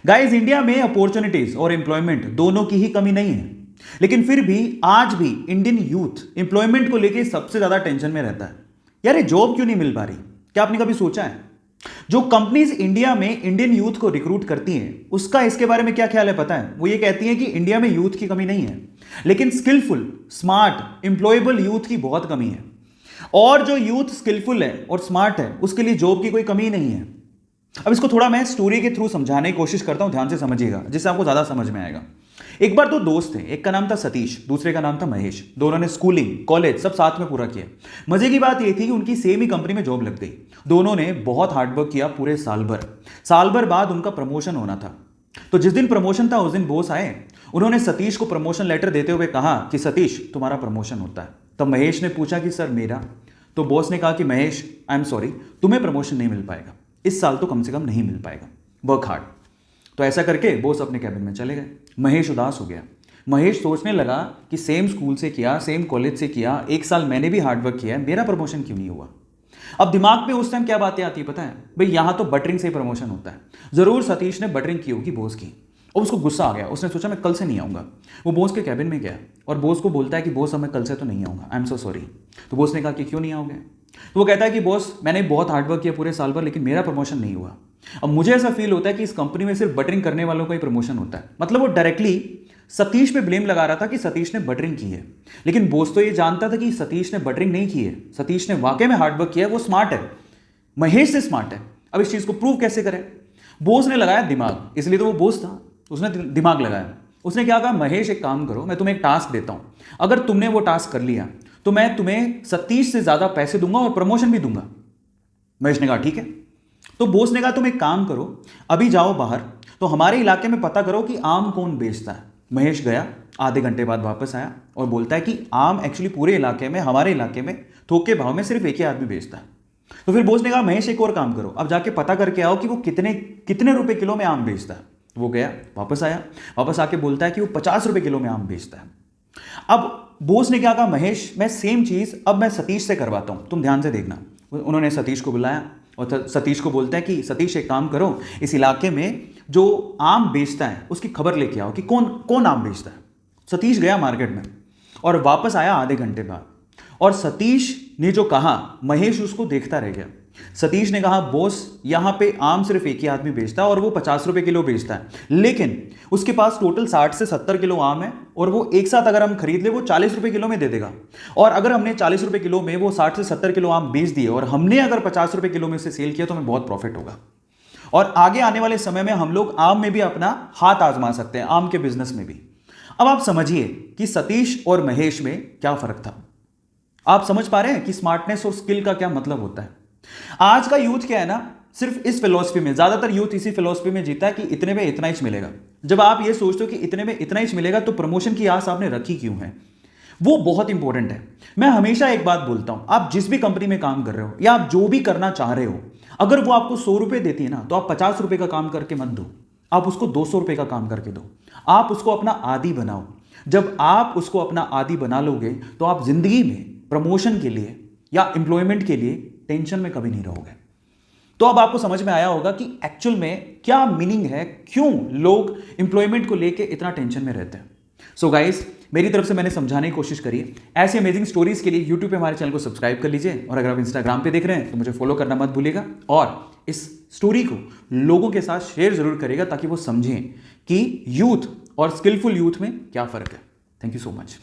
Guys, India में opportunities और employment दोनों की ही कमी नहीं है, लेकिन फिर भी आज भी इंडियन यूथ एम्प्लॉयमेंट को लेकर सबसे ज्यादा टेंशन में रहता है। यार, ये जॉब क्यों नहीं मिल पा रही? क्या आपने कभी सोचा है? जो कंपनीज इंडिया में इंडियन यूथ को रिक्रूट करती हैं, उसका इसके बारे में क्या ख्याल है पता है? वो ये कहती हैं कि इंडिया में यूथ की कमी नहीं है, लेकिन स्किलफुल, स्मार्ट, एम्प्लॉयबल यूथ की बहुत कमी है। और जो यूथ स्किलफुल है और स्मार्ट है, उसके लिए जॉब की कोई कमी नहीं है। अब इसको थोड़ा मैं स्टोरी के थ्रू समझाने की कोशिश करता हूं, ध्यान से समझिएगा, जिससे आपको ज्यादा समझ में आएगा। एक बार दो दोस्त थे, एक का नाम था सतीश, दूसरे का नाम था महेश। दोनों ने स्कूलिंग, कॉलेज सब साथ में पूरा किया। मजे की बात यह थी कि उनकी सेम ही कंपनी में जॉब लग गई। दोनों ने बहुत हार्डवर्क किया पूरे साल भर। साल भर बाद उनका प्रमोशन होना था। तो जिस दिन प्रमोशन था उस दिन बॉस आए। उन्होंने सतीश को प्रमोशन लेटर देते हुए कहा कि सतीश, तुम्हारा प्रमोशन होता है। तब महेश ने पूछा कि सर मेरा? तो बॉस ने कहा कि महेश, आई एम सॉरी, तुम्हें प्रमोशन नहीं मिल पाएगा, इस साल तो कम से कम नहीं मिल पाएगा, वर्क हार्ड। तो ऐसा करके बॉस अपने कैबिन में चले गए। महेश उदास हो गया। महेश सोचने लगा कि सेम स्कूल से किया, सेम कॉलेज से किया, एक साल मैंने भी हार्डवर्क किया है, मेरा प्रमोशन क्यों नहीं हुआ? अब दिमाग में उस टाइम क्या बातें आती है पता है? भाई, यहां तो बटरिंग से ही प्रमोशन होता है। जरूर सतीश ने बटरिंग की होगी बॉस की, और उसको गुस्सा आ गया। उसने सोचा मैं कल से नहीं आऊंगा। वो बॉस के कैबिन में गया और बॉस को बोलता है कि बॉस, अब मैं कल से तो नहीं आऊंगा, आई एम सो सॉरी। तो बॉस ने कहा कि क्यों नहीं आओगे? तो वो कहता है कि बॉस, मैंने बहुत हार्डवर्क किया पूरे साल भर, लेकिन मेरा प्रमोशन नहीं हुआ। अब मुझे ऐसा फील होता है कि इस कंपनी में सिर्फ बटरिंग करने वालों का ही प्रमोशन होता है। मतलब वो डायरेक्टली सतीश पे ब्लेम लगा रहा था कि सतीश ने बटरिंग की है, लेकिन बॉस तो ये जानता था कि सतीश ने बटरिंग नहीं की है, सतीश ने वाकई में हार्डवर्क किया है, वो स्मार्ट है, महेश से स्मार्ट है। अब इस चीज को प्रूव कैसे करें? बॉस ने लगाया दिमाग, इसलिए तो वो बॉस था, उसने दिमाग लगाया। उसने क्या कहा, महेश एक काम करो, मैं तुम्हें एक टास्क देता हूं, अगर तुमने वो टास्क कर लिया तो मैं तुम्हें सतीश से ज्यादा पैसे दूंगा और प्रमोशन भी दूंगा। महेश ने कहा ठीक है। तो बॉस ने कहा तुम एक काम करो, अभी जाओ बाहर, तो हमारे इलाके में पता करो कि आम कौन बेचता है। महेश गया, आधे घंटे बाद वापस आया और बोलता है कि आम एक्चुअली पूरे इलाके में, हमारे इलाके में थोक के भाव में सिर्फ एक ही आदमी बेचता है। तो फिर बॉस ने कहा महेश एक और काम करो, अब जाके पता करके आओ कि वो कितने कितने रुपए किलो में आम बेचता है। वो गया, वापस आया, वापस आके बोलता है कि वो 50 रुपए किलो में आम बेचता है। अब बॉस ने क्या कहा, महेश मैं सेम चीज अब मैं सतीश से करवाता हूं, तुम ध्यान से देखना। उन्होंने सतीश को बुलाया और सतीश को बोलता है कि सतीश एक काम करो, इस इलाके में जो आम बेचता है उसकी खबर लेके आओ कि कौन कौन आम बेचता है। सतीश गया मार्केट में और वापस आया आधे घंटे बाद, और सतीश ने जो कहा महेश उसको देखता रह गया। सतीश ने कहा बॉस, यहां पे आम सिर्फ एक ही आदमी बेचता है और वो 50 रुपए किलो बेचता है, लेकिन उसके पास टोटल 60 से 70 किलो आम है और वो एक साथ अगर हम खरीद ले वो 40 रुपए किलो में दे देगा। और अगर हमने 40 रुपए किलो में वो 60 से 70 किलो आम बेच दिए और हमने अगर 50 रुपए किलो में से सेल किया तो हमें बहुत प्रॉफिट होगा। और आगे आने वाले समय में हम लोग आम में भी अपना हाथ आजमा सकते हैं, आम के बिजनेस में भी। अब आप समझिए कि सतीश और महेश में क्या फर्क था। आप समझ पा रहे हैं कि स्मार्टनेस और स्किल का क्या मतलब होता है। आज का यूथ क्या है ना, सिर्फ इस फिलॉसफी में, ज्यादातर यूथ इसी फिलॉसफी में जीता है कि इतने में इतना ही मिलेगा। जब आप ये सोचते हो कि इतने में इतना ही मिलेगा तो प्रमोशन की आस आपने रखी क्यों है? वो बहुत इंपॉर्टेंट है। मैं हमेशा एक बात बोलता हूं, आप जिस भी कंपनी में काम कर रहे हो या आप जो भी करना चाह रहे हो, अगर वो आपको 100 रुपए देती है ना, तो आप 50 रुपए का काम करके मत दो, आप उसको 200 रुपए का काम करके दो। आप उसको अपना आदी बनाओ। जब आप उसको अपना आदी बना लोगे तो आप जिंदगी में प्रमोशन के लिए या एम्प्लॉयमेंट के लिए टेंशन में कभी नहीं रहोगे। तो अब आपको समझ में आया होगा कि एक्चुअल में क्या मीनिंग है, क्यों लोग एम्प्लॉयमेंट को लेके इतना टेंशन में रहते हैं। सो गाइस, मेरी तरफ से मैंने समझाने की कोशिश करी है। ऐसी अमेजिंग स्टोरीज के लिए यूट्यूब पे हमारे चैनल को सब्सक्राइब कर लीजिए, और अगर आप इंस्टाग्राम पे देख रहे हैं तो मुझे फॉलो करना मत भूलिएगा, और इस स्टोरी को लोगों के साथ शेयर जरूर करिएगा ताकि वो समझें कि यूथ और स्किलफुल यूथ में क्या फर्क है। Thank you so much.